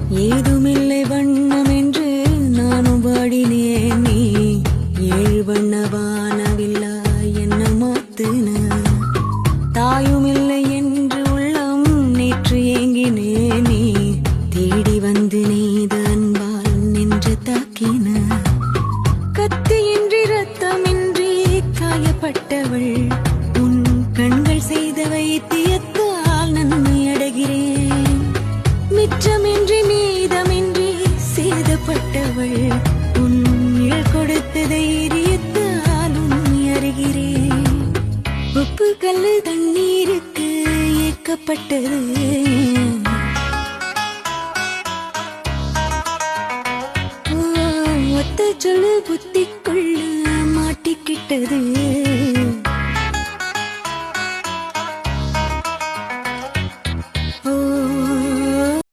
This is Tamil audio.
ஏதுமில்லை வண்ணம் என்று நானும் வாடினேன். நீ ஏழு வண்ண வானவில்லா என்ன மாத்துன. தாயுமில்லை என்று உள்ளம் நேற்று ஏங்கினே. நீ தேடி வந்து நீத அன்பால் நின்று தாக்கின. கத்தியின்றி ரத்தமின்றி காயப்பட்டவள் உன் கண்கள் செய்த வைத்தியத்தால் நன்மை அடைகிறேன். மிச்சமின்றி மீதமின்றி சேதப்பட்டவள் உன் நிழல் கொடுத்த தைரியத்தால் உண்மை அறிகிறேன். உப்பு கல்லு தண்ணீருக்கு ஏக்கப்பட்டது. ஒத்த சொல்லு புத்திக்குள்ள மாட்டிக்கிட்டது.